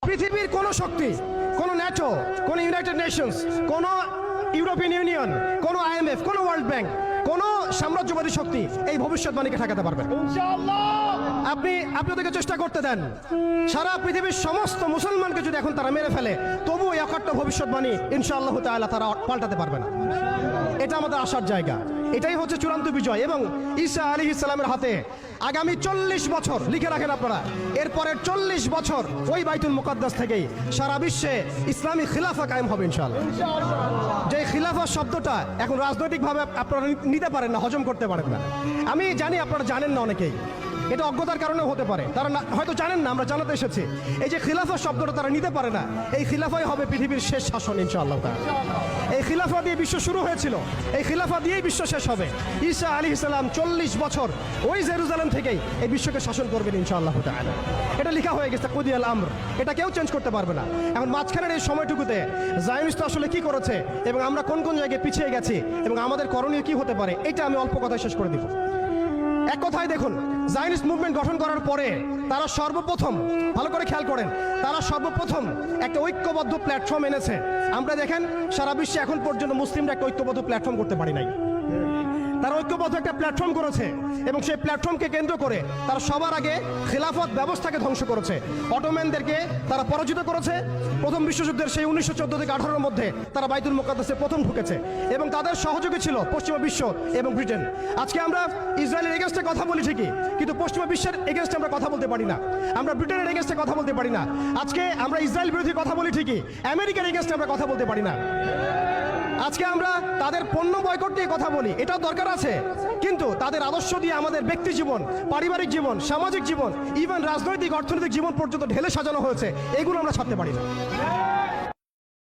পৃথিবীর কোন শক্তি, কোন ন্যাটো, কোন ইউনাইটেড নেশনস, কোন ইউরোপিয়ান ইউনিয়ন, কোন IMF, কোন ওয়ার্ল্ড ব্যাংক, কোন সাম্রাজ্যবাদী শক্তি এই ভবিষ্যৎবাণীকে ঠেকাতে পারবে না। আপনি ওদেরকে চেষ্টা করতে দেন, সারা পৃথিবীর সমস্ত মুসলমানকে যদি এখন তারা মেরে ফেলে, তবু এই অকাট্য ভবিষ্যৎবাণী ইনশাআল্লাহ তাআলা তারা পাল্টাতে পারবে না। এটা আমাদের আশার জায়গা, এটাই হচ্ছে চূড়ান্ত বিজয়। এবং ঈসা আলাইহিস সালামের হাতে আগামী 40 বছর লিখে রাখেন আপনারা, এরপরের 40 বছর ওই বাইতুল মুকাদ্দাস থেকেই সারা বিশ্বে ইসলামী খিলাফা কায়েম হবে ইনশাআল্লাহ। যে খিলাফা শব্দটা এখন রাজনৈতিকভাবে আপনারা নিতে পারেন না, হজম করতে পারেন না। আমি জানি আপনারা জানেন না, অনেকেই এটা অজ্ঞতার কারণে হতে পারে, তারা হয়তো জানেন না, আমরা জানাতে এসেছি। এই যে খিলাফা শব্দটা তারা নিতে পারে না, এই খিলাফাই হবে পৃথিবীর শেষ শাসন ইনশাআল্লাহ। এই খিলাফা দিয়ে বিশ্ব শুরু হয়েছিল, এই খিলাফা দিয়েই বিশ্ব শেষ হবে। ঈসা আলাইহিস সালাম 40 বছর ওই জেরুজালেম থেকেই এই বিশ্বকে শাসন করবেন ইনশাআল্লাহ তাআলা। এটা লেখা হয়ে গেছে কুদিয়াল আমর, এটা কেউ চেঞ্জ করতে পারবে না। এখন মাঝখানের এই সময়টুকুতে জায়নিস্ট আসলে কি করেছে এবং আমরা কোন কোন জায়গায় পিছিয়ে গেছি এবং আমাদের করণীয় কি হতে পারে, এটা আমি অল্প কথায় শেষ করে দিব। এক কথায় দেখুন, জায়নিস্ট মুভমেন্ট গঠন করার পরে তারা সর্বপ্রথম, ভালো করে খেয়াল করেন, তারা সর্বপ্রথম একটা ঐক্যবদ্ধ প্ল্যাটফর্ম এনেছে। আমরা দেখেন সারা বিশ্বে এখন পর্যন্ত মুসলিমরা একটা ঐক্যবদ্ধ প্ল্যাটফর্ম করতে পারি নাই। তারা ঐক্যবদ্ধ একটা প্ল্যাটফর্ম করেছে এবং সেই প্ল্যাটফর্মকে কেন্দ্র করে তারা সবার আগে খেলাফত ব্যবস্থাকে ধ্বংস করেছে। অটোম্যানদেরকে তারা পরাজিত করেছে। প্রথম বিশ্বযুদ্ধের সেই 1914 থেকে 18-এর মধ্যে তারা বাইতুল মুকাদ্দাসে প্রথম ঢুকেছে এবং তাদের সহযোগী ছিল পশ্চিমা বিশ্ব এবং ব্রিটেন। আজকে আমরা ইসরায়েলের এগেনস্টে কথা বলি ঠিকই, কিন্তু পশ্চিমা বিশ্বের এগেনস্টে আমরা কথা বলতে পারি না। আমরা ব্রিটেনের এগেনস্টে কথা বলতে পারি না। আজকে আমরা ইসরায়েল বিরোধী কথা বলি ঠিকই, আমেরিকার এগেনস্টে আমরা কথা বলতে পারি না। আজকে আমরা তাদের পণ্য বয়কট নিয়ে কথা বলি, এটাও দরকার আছে, কিন্তু তাদের আদর্শ দিয়ে আমাদের ব্যক্তি জীবন, পারিবারিক জীবন, সামাজিক জীবন, ইভেন রাজনৈতিক অর্থনৈতিক জীবন পর্যন্ত ঢেলে সাজানো হয়েছে, এগুলো আমরা ছাড়তে পারি না।